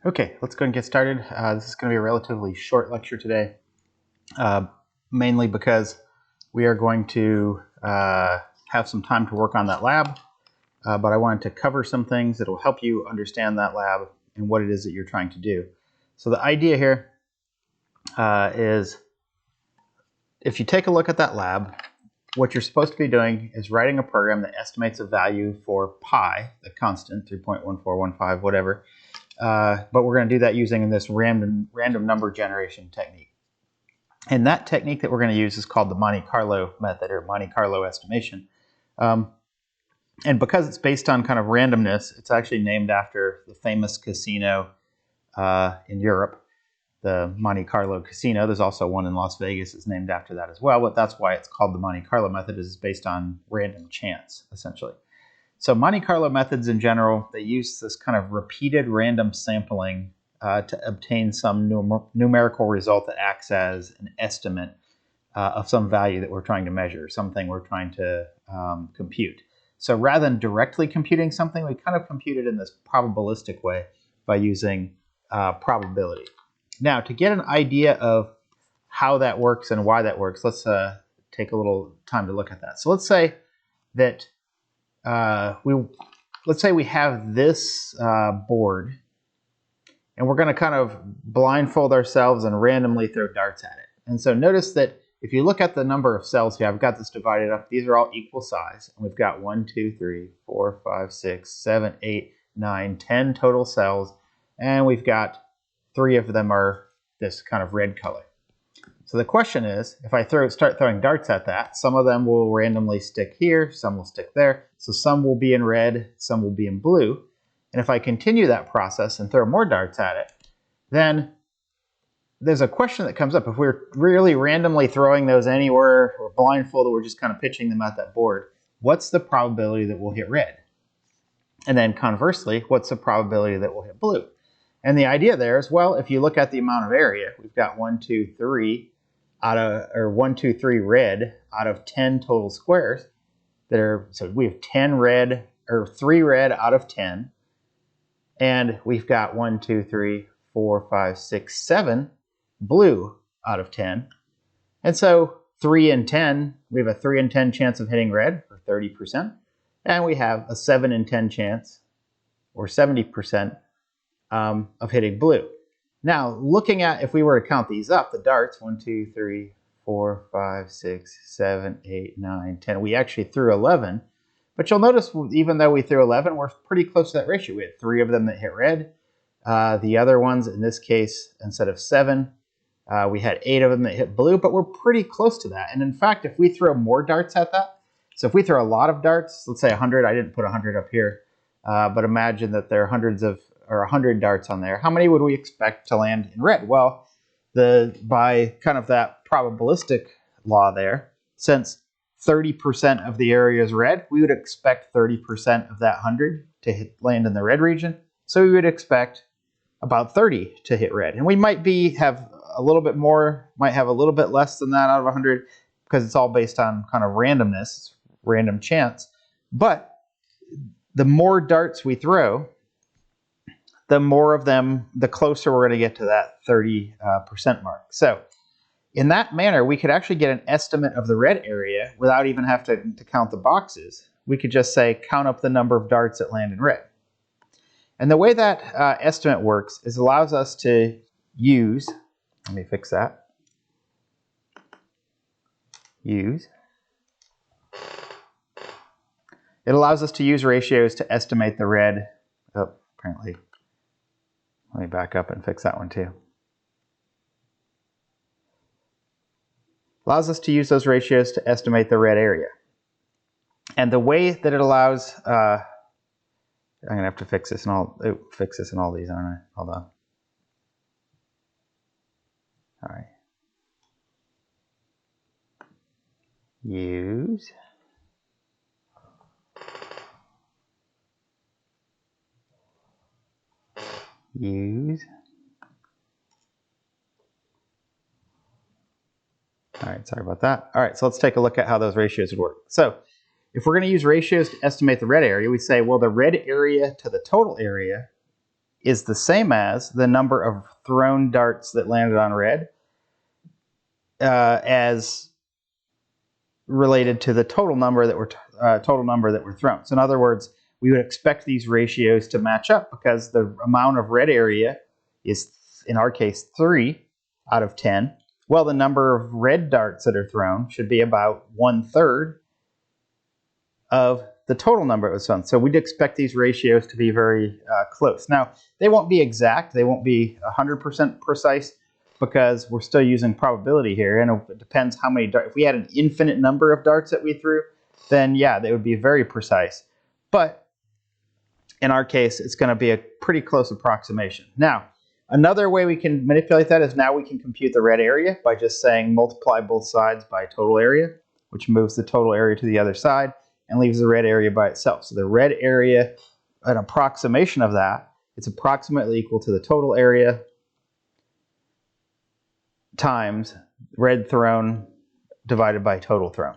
Okay, let's go and get started. This is going to be a relatively short lecture today, mainly because we are going to have some time to work on that lab, but I wanted to cover some things that will help you understand that lab and what it is that you're trying to do. So the idea here is if you take a look at that lab, what you're supposed to be doing is writing a program that estimates a value for pi, the constant, 3.1415, whatever. But we're going to do that using this random number generation technique. And that technique that we're going to use is called the Monte-Carlo method, or Monte-Carlo estimation. And because it's based on kind of randomness, it's actually named after the famous casino in Europe, the Monte-Carlo casino. There's also one in Las Vegas that's named after that as well, but that's why it's called the Monte-Carlo method, is it's based on random chance, essentially. So Monte-Carlo methods in general, they use this kind of repeated random sampling to obtain some numerical result that acts as an estimate of some value that we're trying to measure, something we're trying to compute. So rather than directly computing something, we kind of compute it in this probabilistic way by using probability. Now, to get an idea of how that works and why that works, let's take a little time to look at that. So let's say that we have this board, and we're going to kind of blindfold ourselves and randomly throw darts at it. And so notice that if you look at the number of cells here, I've got this divided up. These are all equal size. And we've got 1, 2, 3, 4, 5, 6, 7, 8, 9, 10 total cells. And we've got 3 of them are this kind of red color. So the question is, if I start throwing darts at that, some of them will randomly stick here, some will stick there. So some will be in red, some will be in blue. And if I continue that process and throw more darts at it, then there's a question that comes up. If we're really randomly throwing those anywhere, or blindfolded, we're just kind of pitching them at that board, what's the probability that we'll hit red? And then conversely, what's the probability that we'll hit blue? And the idea there is, well, if you look at the amount of area, we've got 1, 2, 3 red out of 10 total squares. So we have 10 red, or 3 red out of 10. And we've got 1, 2, 3, 4, 5, 6, 7 blue out of 10. And so 3 in 10, we have a 3 in 10 chance of hitting red, or 30%. And we have a 7 in 10 chance, or 70%, of hitting blue. Now, looking at, if we were to count these up, the darts, 1, 2, 3, 4, 5, 6, 7, 8, 9, 10, we actually threw 11. But you'll notice, even though we threw 11, we're pretty close to that ratio. We had 3 of them that hit red. The other ones, in this case, instead of 7, we had 8 of them that hit blue, but we're pretty close to that. And in fact, if we throw more darts at that, so if we throw a lot of darts, let's say 100, I didn't put 100 up here, but imagine that there are 100 darts on there. How many would we expect to land in red? Well, by kind of that probabilistic law there, since 30% of the area is red, we would expect 30% of that 100 to land in the red region. So we would expect about 30 to hit red. And we might have a little bit more, might have a little bit less than that out of 100, because it's all based on kind of randomness, random chance. But the more darts we throw, the more of them, the closer we're going to get to that 30% mark. So in that manner, we could actually get an estimate of the red area without even having to count the boxes. We could just say, count up the number of darts that land in red. And the way that estimate works is allows us to use, let me fix that, it allows us to use ratios to estimate the red, apparently, let me back up and fix that one too. Allows us to use those ratios to estimate the red area. And the way that it allows, I'm going to have to fix this in all these, aren't I? Hold on. All right. Use. All right, sorry about that. All right, so let's take a look at how those ratios would work. So if we're going to use ratios to estimate the red area, we say, well, the red area to the total area is the same as the number of thrown darts that landed on red as related to the total number that were thrown. So in other words, we would expect these ratios to match up because the amount of red area is, in our case, 3 out of 10. Well, the number of red darts that are thrown should be about 1/3 of the total number that was thrown. So we'd expect these ratios to be very close. Now, they won't be exact. They won't be 100% precise because we're still using probability here. And it depends how many darts. If we had an infinite number of darts that we threw, then yeah, they would be very precise. But in our case, it's going to be a pretty close approximation. Now, another way we can manipulate that is now we can compute the red area by just saying multiply both sides by total area, which moves the total area to the other side and leaves the red area by itself. So the red area, an approximation of that, it's approximately equal to the total area times red thrown divided by total thrown.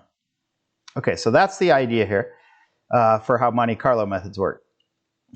Okay, so that's the idea here for how Monte-Carlo methods work.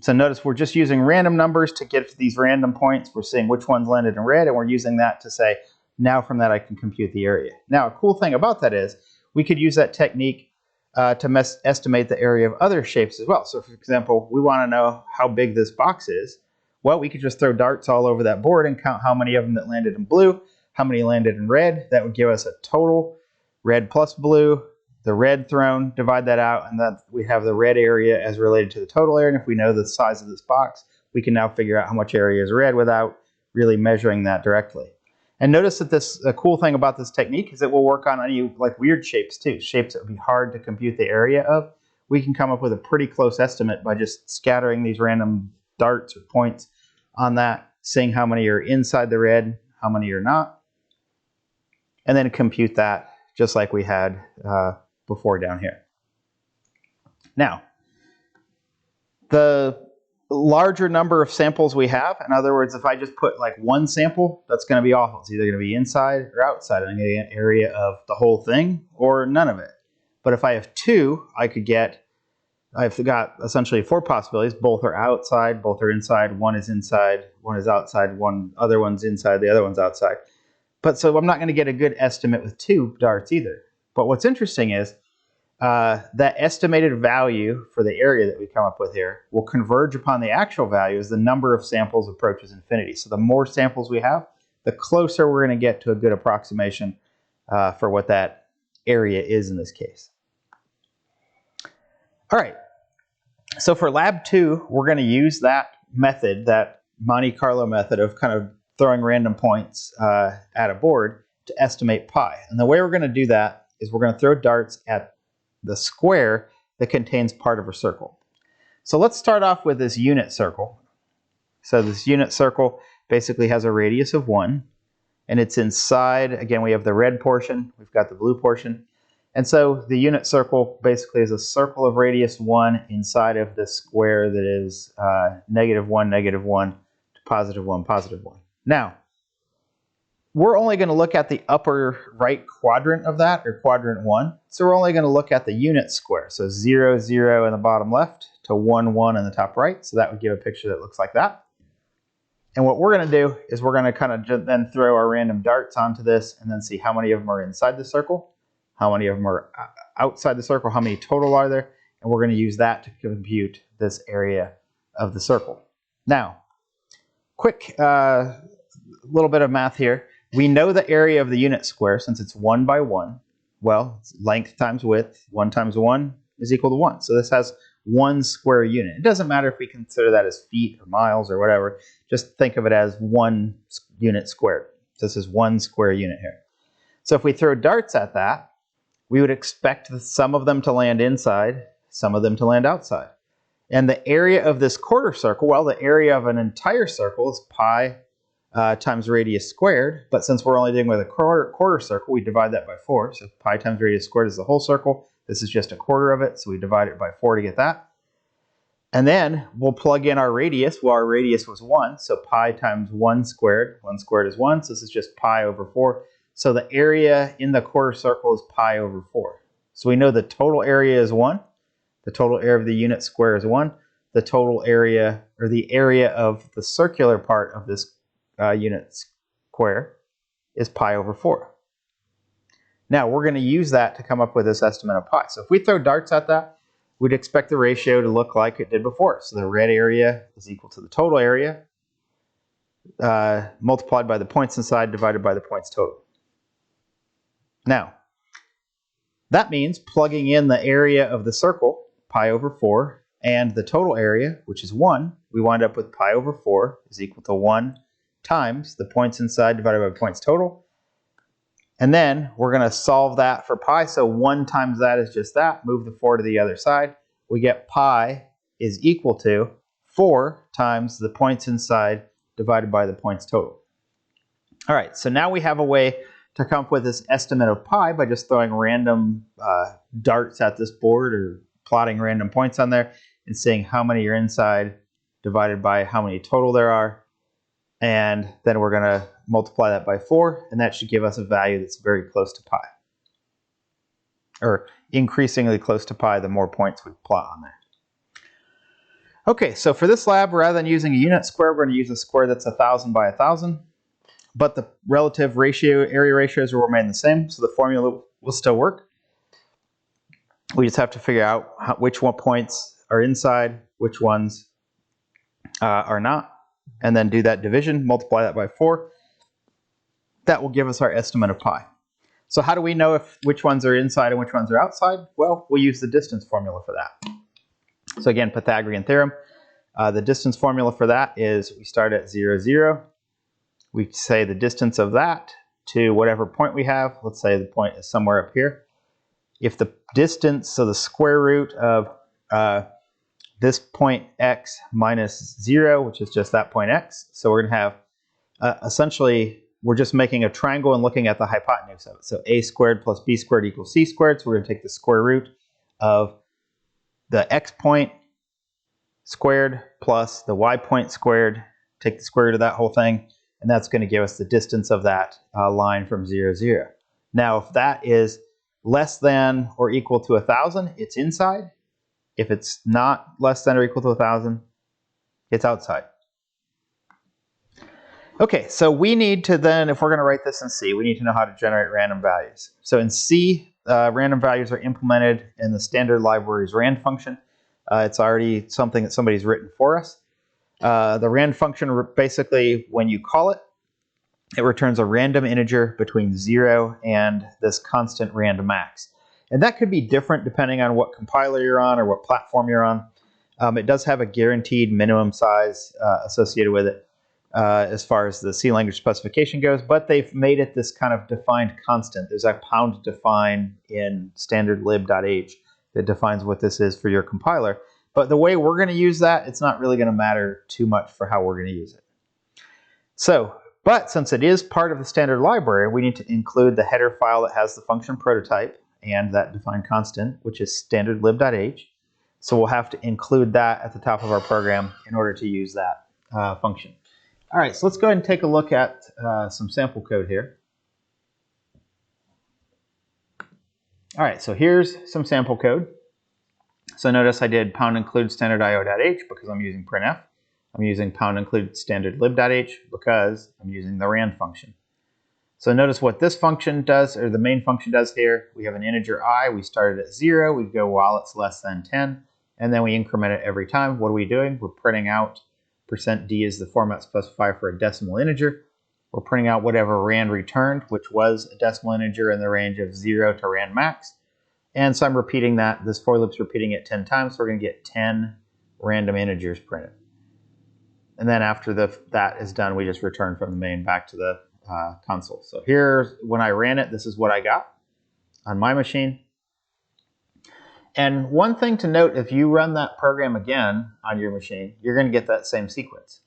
So notice we're just using random numbers to get to these random points. We're seeing which ones landed in red, and we're using that to say, now from that I can compute the area. Now, a cool thing about that is we could use that technique to estimate the area of other shapes as well. So for example, we want to know how big this box is. Well, we could just throw darts all over that board and count how many of them that landed in blue, how many landed in red. That would give us a total red plus blue, the red thrown, divide that out, and then we have the red area as related to the total area. And if we know the size of this box, we can now figure out how much area is red without really measuring that directly. And notice that a cool thing about this technique is it will work on any like weird shapes too, shapes that would be hard to compute the area of. We can come up with a pretty close estimate by just scattering these random darts or points on that, seeing how many are inside the red, how many are not, and then compute that just like we had before down here. Now, the larger number of samples we have, in other words, if I just put like one sample, that's going to be awful. It's either going to be inside or outside. I'm going to get an area of the whole thing or none of it. But if I have two, I've got essentially 4 possibilities. Both are outside, both are inside, one is inside, one is outside, other one's inside, the other one's outside. But so I'm not going to get a good estimate with 2 darts either. But what's interesting is that estimated value for the area that we come up with here will converge upon the actual value as the number of samples approaches infinity. So the more samples we have, the closer we're going to get to a good approximation for what that area is in this case. All right, so for lab 2, we're going to use that method, that Monte-Carlo method of kind of throwing random points at a board to estimate pi. And the way we're going to do that is we're going to throw darts at the square that contains part of a circle. So let's start off with this unit circle. So this unit circle basically has a radius of 1, and it's inside, again, we have the red portion, we've got the blue portion. And so the unit circle basically is a circle of radius 1 inside of the square that is -1, -1 to +1, +1. Now, we're only going to look at the upper right quadrant of that, or quadrant 1. So we're only going to look at the unit square. So 0, 0 in the bottom left to 1, 1 in the top right. So that would give a picture that looks like that. And what we're going to do is we're going to kind of then throw our random darts onto this and then see how many of them are inside the circle, how many of them are outside the circle, how many total are there, and we're going to use that to compute this area of the circle. Now, quick little bit of math here. We know the area of the unit square since it's 1 by 1. Well, it's length times width. 1 times 1 is equal to 1. So this has 1 square unit. It doesn't matter if we consider that as feet or miles or whatever. Just think of it as 1 unit squared. This is 1 square unit here. So if we throw darts at that, we would expect some of them to land inside, some of them to land outside. And the area of this quarter circle, well, the area of an entire circle is pi times radius squared, but since we're only dealing with a quarter circle, we divide that by 4. So pi times radius squared is the whole circle. This is just a quarter of it, so we divide it by 4 to get that. And then we'll plug in our radius. Well, our radius was 1, so pi times 1 squared. 1 squared is 1, so this is just pi over 4. So the area in the quarter circle is pi over 4. So we know the total area is 1. The total area of the unit square is 1. the total area, or the area of the circular part of this unit square, is pi over 4. Now we're going to use that to come up with this estimate of pi. So if we throw darts at that, we'd expect the ratio to look like it did before. So the red area is equal to the total area multiplied by the points inside divided by the points total. Now, that means plugging in the area of the circle, pi over 4, and the total area, which is 1, we wind up with pi over 4 is equal to 1 times the points inside divided by points total. And then we're going to solve that for pi. So 1 times that is just that. Move the 4 to the other side. We get pi is equal to 4 times the points inside divided by the points total. All right, so now we have a way to come up with this estimate of pi by just throwing random darts at this board or plotting random points on there and seeing how many are inside divided by how many total there are. And then we're going to multiply that by 4, and that should give us a value that's very close to pi. Or increasingly close to pi the more points we plot on there. Okay, so for this lab, rather than using a unit square, we're going to use a square that's 1,000 by 1,000. But the relative area ratios will remain the same, so the formula will still work. We just have to figure out which points are inside, which ones are not, and then do that division, multiply that by 4. That will give us our estimate of pi. So how do we know which ones are inside and which ones are outside? Well, we'll use the distance formula for that. So again, Pythagorean theorem. The distance formula for that is we start at 0, 0. We say the distance of that to whatever point we have. Let's say the point is somewhere up here. If the distance, so the square root of this point x minus 0, which is just that point x. So we're going to have, essentially, we're just making a triangle and looking at the hypotenuse of it. So a squared plus b squared equals c squared. So we're going to take the square root of the x point squared plus the y point squared, take the square root of that whole thing, and that's going to give us the distance of that line from 0, 0. Now, if that is less than or equal to 1,000, it's inside. If it's not less than or equal to 1,000, it's outside. Okay, so we need to then, if we're going to write this in C, we need to know how to generate random values. So in C, random values are implemented in the standard library's rand function. It's already something that somebody's written for us. The rand function, basically, when you call it, it returns a random integer between 0 and this constant rand max. And that could be different depending on what compiler you're on or what platform you're on. It does have a guaranteed minimum size associated with it as far as the C language specification goes, but they've made it this kind of defined constant. There's a pound define in standard lib.h that defines what this is for your compiler. But the way we're going to use that, it's not really going to matter too much for how we're going to use it. So, but since it is part of the standard library, we need to include the header file that has the function prototype and that defined constant, which is standard lib.h. So we'll have to include that at the top of our program in order to use that function. All right, so let's go ahead and take a look at some sample code here. All right, so here's some sample code. So notice I did pound include standard io.h because I'm using printf. I'm using pound include standard lib.h because I'm using the rand function. So notice what this function does, or the main function does here. We have an integer I. We started at 0. We go while it's less than 10. And then we increment it every time. What are we doing? We're printing out %d is the format specifier for a decimal integer. We're printing out whatever rand returned, which was a decimal integer in the range of 0 to rand max. And so I'm repeating that. This for loop's repeating it 10 times. So we're going to get 10 random integers printed. And then after that is done, we just return from the main back to the console. So here's when I ran it, this is what I got on my machine. And one thing to note, if you run that program again on your machine, you're going to get that same sequence.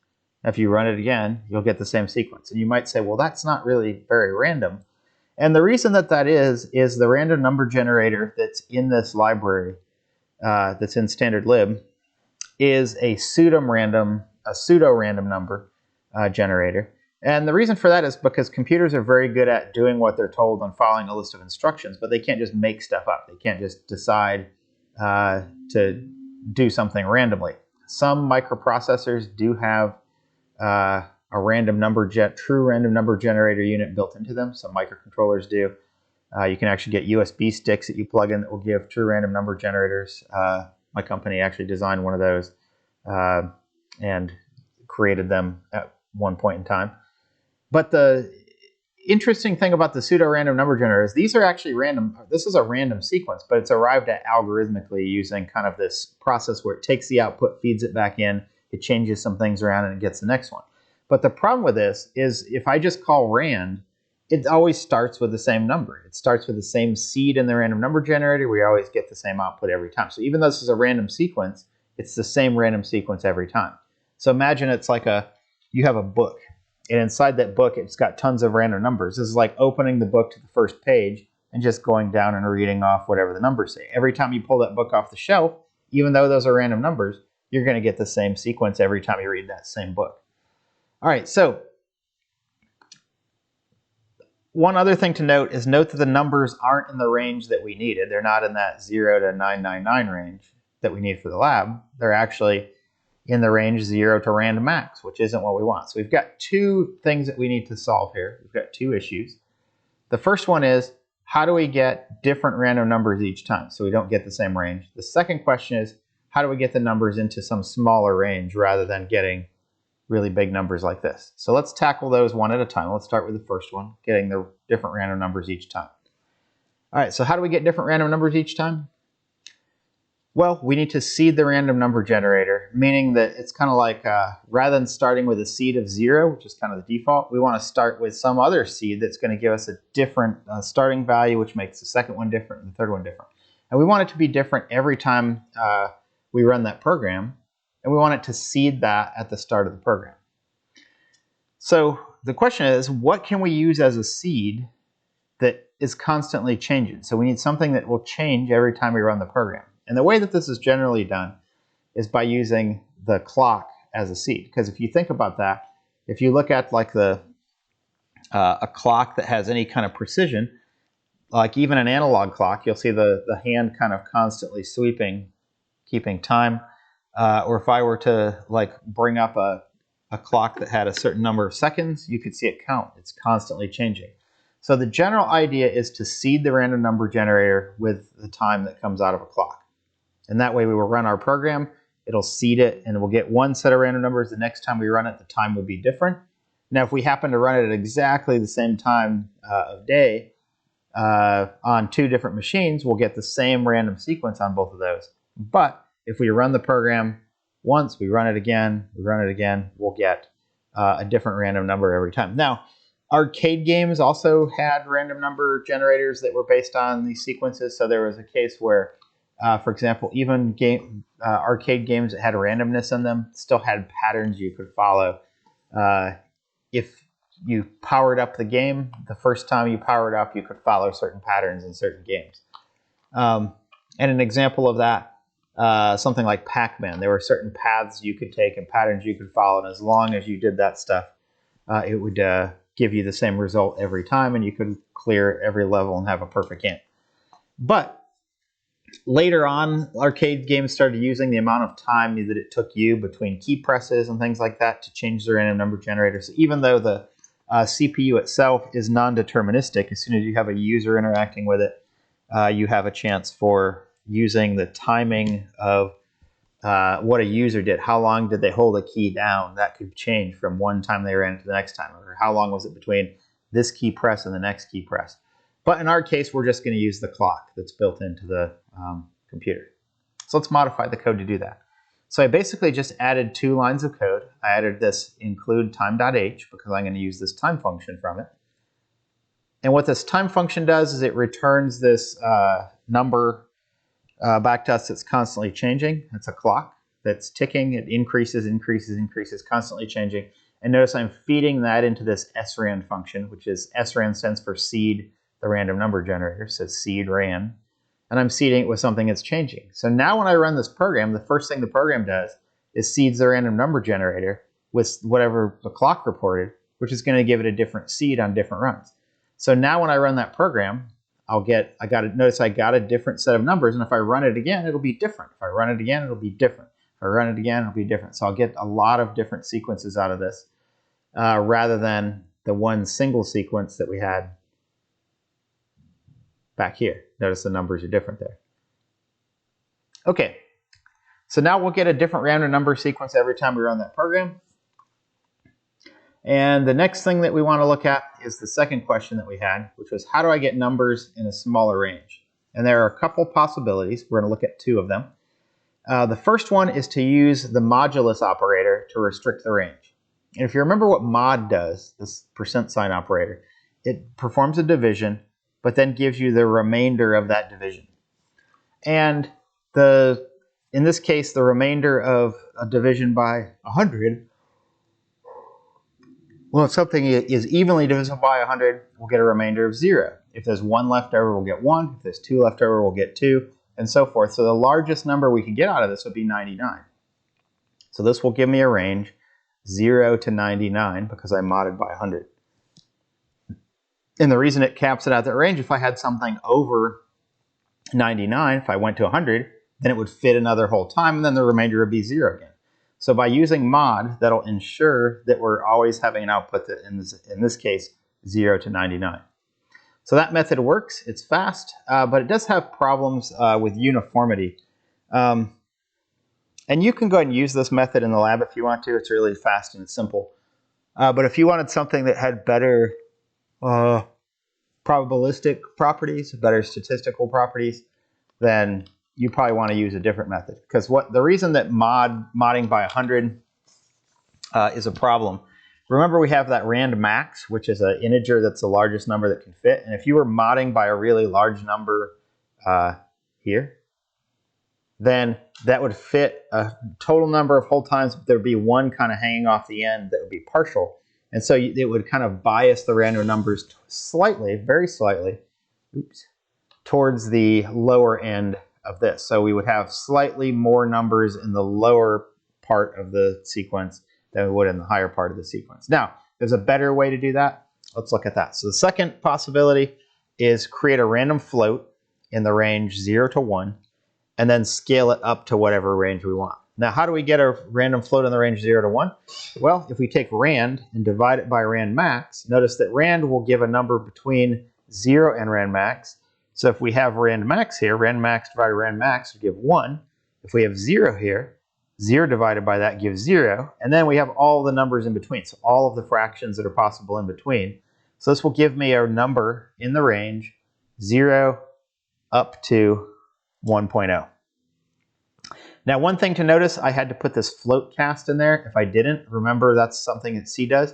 If you run it again, you'll get the same sequence. And you might say, well, that's not really very random. And the reason that is the random number generator that's in this library, that's in standard lib, is a pseudo-random number generator. And the reason for that is because computers are very good at doing what they're told and following a list of instructions, but they can't just make stuff up. They can't just decide to do something randomly. some microprocessors do have a true random number generator unit built into them. Some microcontrollers do. You can actually get USB sticks that you plug in that will give true random number generators. My company actually designed one of those and created them at one point in time. But the interesting thing about the pseudo-random number generators, these are actually random. This is a random sequence, but it's arrived at algorithmically using kind of this process where it takes the output, feeds it back in, it changes some things around, and it gets the next one. But the problem with this is if I just call rand, it always starts with the same number. It starts with the same seed in the random number generator. We always get the same output every time. So even though this is a random sequence, it's the same random sequence every time. So imagine it's like you have a book, and inside that book, it's got tons of random numbers. This is like opening the book to the first page and just going down and reading off whatever the numbers say. Every time you pull that book off the shelf, even though those are random numbers, you're going to get the same sequence every time you read that same book. All right, so one other thing to note is note that the numbers aren't in the range that we needed. They're not in that 0 to 999 range that we need for the lab. They're actually in the range 0 to rand max, which isn't what we want. So we've got two things that we need to solve here. We've got two issues. The first one is, how do we get different random numbers each time so we don't get the same range? The second question is, how do we get the numbers into some smaller range rather than getting really big numbers like this? So let's tackle those one at a time. Let's start with the first one, getting the different random numbers each time. All right, so how do we get different random numbers each time? Well, we need to seed the random number generator, meaning that it's kind of like rather than starting with a seed of 0, which is kind of the default, we want to start with some other seed that's going to give us a different starting value, which makes the second one different and the third one different. And we want it to be different every time we run that program, and we want it to seed that at the start of the program. So the question is, what can we use as a seed that is constantly changing? So we need something that will change every time we run the program. And the way that this is generally done is by using the clock as a seed. Because if you think about that, if you look at like a clock that has any kind of precision, like even an analog clock, you'll see the hand kind of constantly sweeping, keeping time. Or if I were to like bring up a clock that had a certain number of seconds, you could see it count. It's constantly changing. So the general idea is to seed the random number generator with the time that comes out of a clock. And that way we will run our program, it'll seed it, and we'll get one set of random numbers. The next time we run it, the time will be different. Now, if we happen to run it at exactly the same time of day on two different machines, we'll get the same random sequence on both of those. But if we run the program once, we run it again, we'll get a different random number every time. Now, arcade games also had random number generators that were based on these sequences. So there was a case where, for example, even arcade games that had randomness in them still had patterns you could follow. If you powered up the game, the first time you powered up, you could follow certain patterns in certain games. And an example of that, something like Pac-Man, there were certain paths you could take and patterns you could follow, and as long as you did that stuff, it would give you the same result every time, and you could clear every level and have a perfect game. But later on, arcade games started using the amount of time that it took you between key presses and things like that to change the random number generator. So even though the CPU itself is non-deterministic, as soon as you have a user interacting with it, you have a chance for using the timing of what a user did. How long did they hold a key down? That could change from one time they ran to the next time, or how long was it between this key press and the next key press. But in our case, we're just going to use the clock that's built into the computer. So let's modify the code to do that. So I basically just added 2 lines of code. I added this include time.h because I'm going to use this time function from it. And what this time function does is it returns this number back to us that's constantly changing. It's a clock that's ticking. It increases, constantly changing. And notice I'm feeding that into this srand function, which is srand stands for seed the random number generator, so seed ran. And I'm seeding it with something that's changing. So now when I run this program, the first thing the program does is seeds the random number generator with whatever the clock reported, which is going to give it a different seed on different runs. So now when I run that program, notice I got a different set of numbers, and if I run it again, it'll be different. If I run it again, it'll be different. If I run it again, it'll be different. So I'll get a lot of different sequences out of this rather than the one single sequence that we had back here. Notice the numbers are different there. Okay, so now we'll get a different random number sequence every time we run that program. And the next thing that we want to look at is the second question that we had, which was how do I get numbers in a smaller range? And there are a couple possibilities. We're going to look at two of them. The first one is to use the modulus operator to restrict the range. And if you remember what mod does, this percent sign operator, it performs a division, but then gives you the remainder of that division. And in this case, the remainder of a division by 100, well, if something is evenly divisible by 100, we'll get a remainder of 0. If there's 1 left over, we'll get 1. If there's 2 left over, we'll get 2, and so forth. So the largest number we could get out of this would be 99. So this will give me a range 0 to 99 because I modded by 100. And the reason it caps it at that range, if I had something over 99, if I went to 100, then it would fit another whole time, and then the remainder would be 0 again. So by using mod, that'll ensure that we're always having an output that in this case, 0 to 99. So that method works. It's fast, but it does have problems with uniformity. And you can go ahead and use this method in the lab if you want to. It's really fast and simple. But if you wanted something that had better probabilistic properties, better statistical properties, then you probably want to use a different method. Because the reason that modding by 100 is a problem, remember we have that rand max, which is an integer that's the largest number that can fit. And if you were modding by a really large number here, then that would fit a total number of whole times, but there would be one kind of hanging off the end that would be partial. And so it would kind of bias the random numbers slightly, very slightly, towards the lower end of this. So we would have slightly more numbers in the lower part of the sequence than we would in the higher part of the sequence. Now, there's a better way to do that. Let's look at that. So the second possibility is create a random float in the range 0 to 1, and then scale it up to whatever range we want. Now, how do we get a random float in the range 0 to 1? Well, if we take rand and divide it by rand max, notice that rand will give a number between 0 and rand max. So if we have rand max here, rand max divided by rand max would give 1. If we have 0 here, 0 divided by that gives 0. And then we have all the numbers in between, so all of the fractions that are possible in between. So this will give me a number in the range 0 up to 1.0. Now, one thing to notice, I had to put this float cast in there. If I didn't, remember that's something that C does.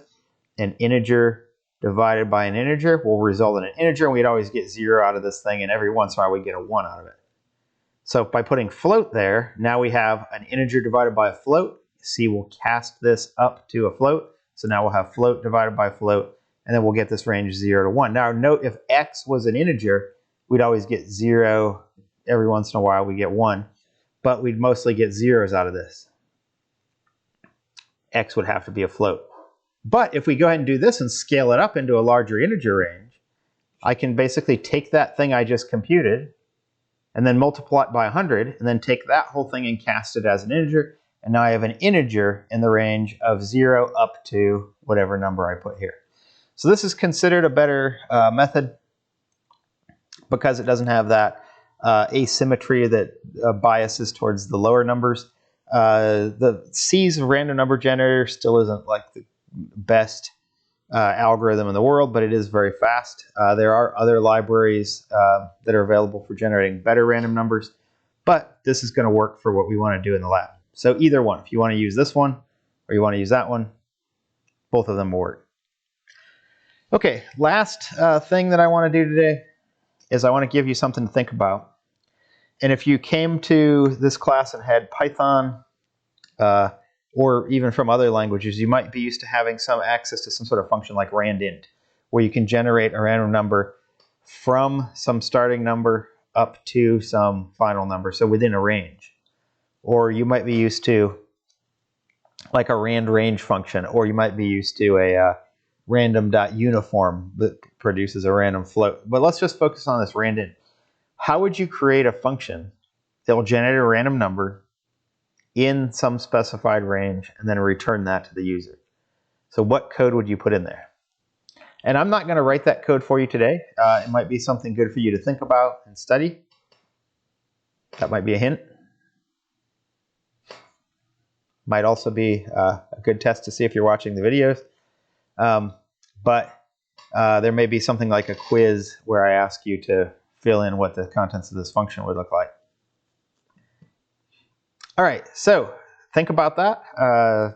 An integer divided by an integer will result in an integer, and we'd always get 0 out of this thing, and every once in a while we'd get a 1 out of it. So by putting float there, now we have an integer divided by a float. C will cast this up to a float. So now we'll have float divided by float, and then we'll get this range 0 to 1. Now note, if x was an integer, we'd always get 0. Every once in a while we get 1, but we'd mostly get zeros out of this. X would have to be a float. But if we go ahead and do this and scale it up into a larger integer range, I can basically take that thing I just computed and then multiply it by 100, and then take that whole thing and cast it as an integer, and now I have an integer in the range of 0 up to whatever number I put here. So this is considered a better method because it doesn't have that asymmetry that biases towards the lower numbers. The C's random number generator still isn't like the best algorithm in the world, but it is very fast. There are other libraries that are available for generating better random numbers, but this is going to work for what we want to do in the lab. So either one, if you want to use this one or you want to use that one, both of them will work. Okay, last thing that I want to do today is I want to give you something to think about. And if you came to this class and had Python, or even from other languages, you might be used to having some access to some sort of function like randint, where you can generate a random number from some starting number up to some final number, so within a range. Or you might be used to like a rand range function, or you might be used to a random.uniform that produces a random float. But let's just focus on this randint. How would you create a function that will generate a random number in some specified range and then return that to the user. So what code would you put in there? And I'm not going to write that code for you today. It might be something good for you to think about and study. That might be a hint. Might also be a good test to see if you're watching the videos. But there may be something like a quiz where I ask you to fill in what the contents of this function would look like. All right, so think about that.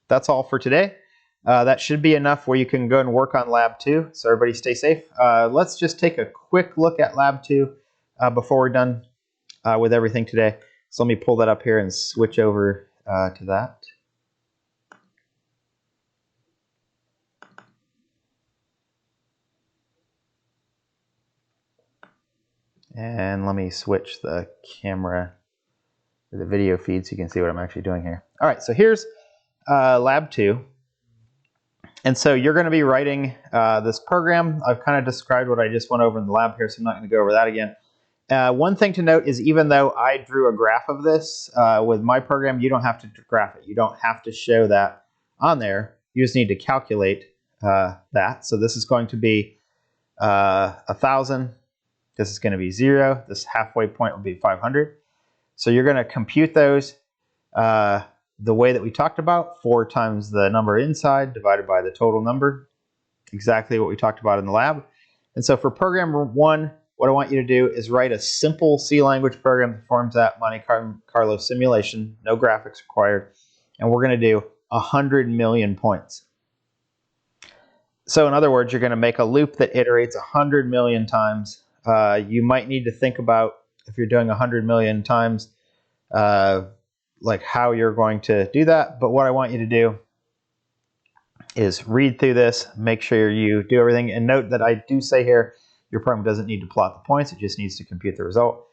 That's all for today. That should be enough where you can go and work on Lab 2. So everybody stay safe. Let's just take a quick look at Lab 2 before we're done with everything today. So let me pull that up here and switch over to that. And let me switch the camera, the video feed, so you can see what I'm actually doing here. All right, so here's Lab 2. And so you're going to be writing this program. I've kind of described what I just went over in the lab here, so I'm not going to go over that again. One thing to note is even though I drew a graph of this with my program, you don't have to graph it. You don't have to show that on there. You just need to calculate that. So this is going to be 1,000. This is going to be 0. This halfway point will be 500. So you're going to compute those the way that we talked about, 4 times the number inside divided by the total number, exactly what we talked about in the lab. And so for program 1, what I want you to do is write a simple C language program that performs that Monte-Carlo simulation, no graphics required, and we're going to do 100 million points. So in other words, you're going to make a loop that iterates 100 million times. You might need to think about, if you're doing 100 million times, like how you're going to do that. But what I want you to do is read through this, make sure you do everything, and note that I do say here, your program doesn't need to plot the points, it just needs to compute the result.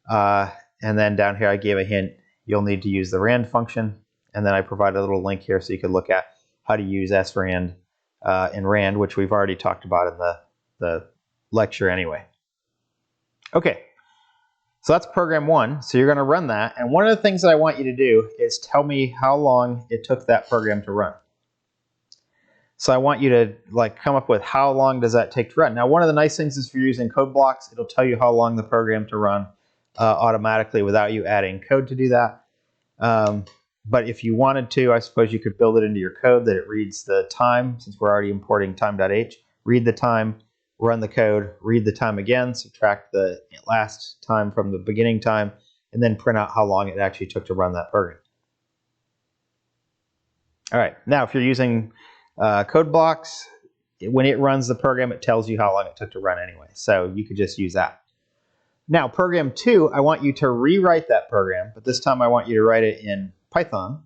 And then down here I gave a hint, you'll need to use the rand function, and then I provided a little link here so you could look at how to use srand in rand, which we've already talked about in the lecture anyway. Okay. So that's program 1. So you're going to run that. And one of the things that I want you to do is tell me how long it took that program to run. So I want you to come up with how long does that take to run. Now, one of the nice things is if you're using code blocks, it'll tell you how long the program to run automatically without you adding code to do that. But if you wanted to, I suppose you could build it into your code that it reads the time, since we're already importing time.h, read the time, run the code, read the time again, subtract the last time from the beginning time, and then print out how long it actually took to run that program. All right, now if you're using code blocks, when it runs the program, it tells you how long it took to run anyway, so you could just use that. Now, program 2, I want you to rewrite that program, but this time I want you to write it in Python.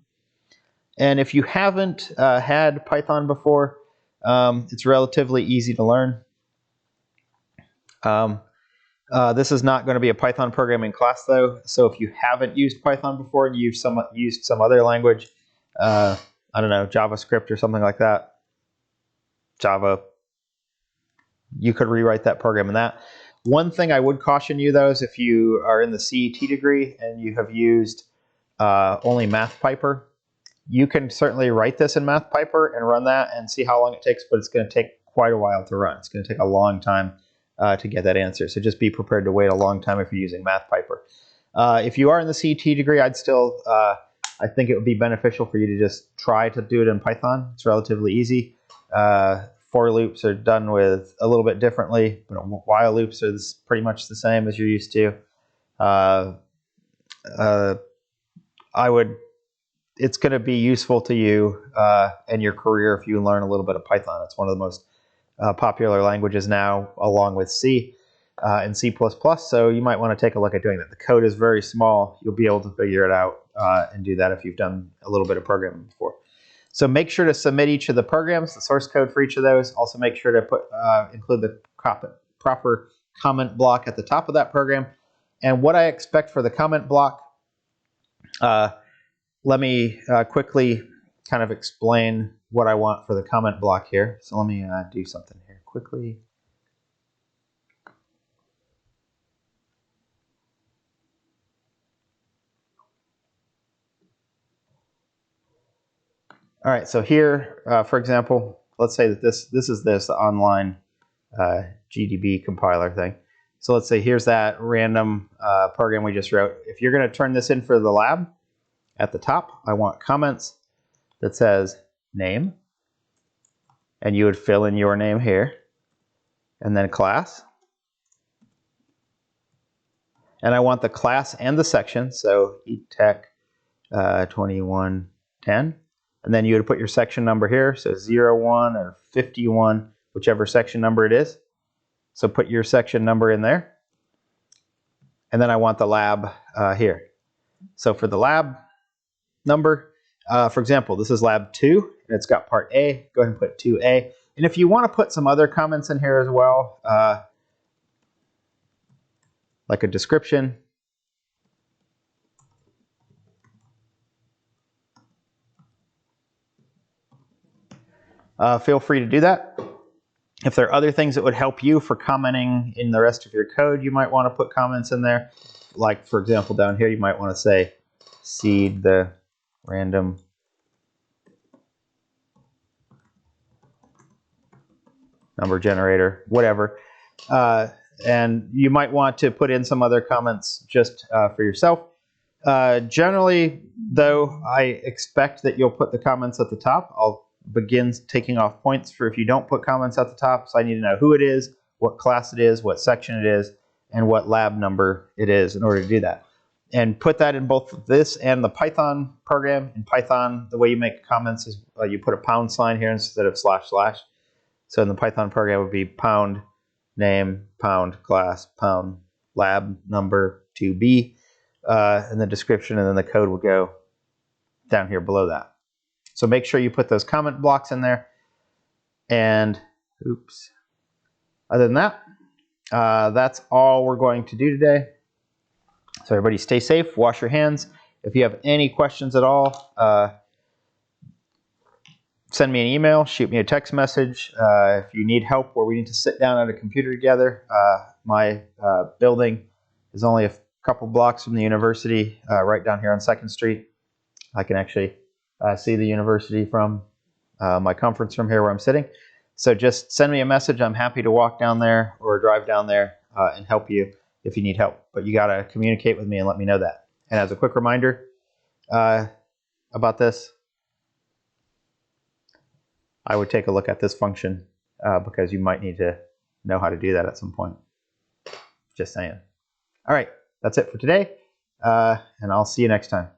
And if you haven't had Python before, it's relatively easy to learn. This is not going to be a Python programming class, though. So if you haven't used Python before and you've used some other language, I don't know, JavaScript or something like that, Java, you could rewrite that program in that. One thing I would caution you, though, is if you are in the CET degree and you have used only MathPiper, you can certainly write this in MathPiper and run that and see how long it takes, but it's going to take quite a while to run. It's going to take a long time to get that answer. So just be prepared to wait a long time if you're using MathPiper. If you are in the CET degree, I'd still, I think it would be beneficial for you to just try to do it in Python. It's relatively easy. For loops are done with a little bit differently, but while loops are pretty much the same as you're used to. It's going to be useful to you and your career if you learn a little bit of Python. It's one of the most popular languages now, along with C and C++, so you might want to take a look at doing that. The code is very small. You'll be able to figure it out and do that if you've done a little bit of programming before. So make sure to submit each of the programs, the source code for each of those. Also make sure to include the proper comment block at the top of that program. And what I expect for the comment block, let me quickly kind of explain what I want for the comment block here. So let me do something here quickly. All right, so here, for example, let's say that this is the online GDB compiler thing. So let's say here's that random program we just wrote. If you're going to turn this in for the lab, at the top, I want comments that says name, and you would fill in your name here, and then class. And I want the class and the section, so ETEC2110. And then you would put your section number here, so 01 or 51, whichever section number it is. So put your section number in there. And then I want the lab here. So for the lab number, for example, this is lab 2, and it's got part A. Go ahead and put 2A. And if you want to put some other comments in here as well, like a description, feel free to do that. If there are other things that would help you for commenting in the rest of your code, you might want to put comments in there. Like, for example, down here, you might want to say seed the random number generator, whatever. And you might want to put in some other comments just for yourself. Generally, though, I expect that you'll put the comments at the top. I'll begin taking off points for if you don't put comments at the top. So I need to know who it is, what class it is, what section it is, and what lab number it is in order to do that. And put that in both this and the Python program. In Python, the way you make comments is you put a pound sign here instead of // So in the Python program, it would be pound name, pound class, pound lab number 2B, and the description, and then the code will go down here below that. So make sure you put those comment blocks in there. And oops. Other than that, that's all we're going to do today. So everybody stay safe, wash your hands. If you have any questions at all, send me an email, shoot me a text message. If you need help where we need to sit down at a computer together, my building is only a couple blocks from the university, right down here on 2nd Street. I can actually see the university from my conference room here where I'm sitting. So just send me a message. I'm happy to walk down there or drive down there and help you if you need help. But you got to communicate with me and let me know that. And as a quick reminder about this, I would take a look at this function because you might need to know how to do that at some point. Just saying. All right, that's it for today, and I'll see you next time.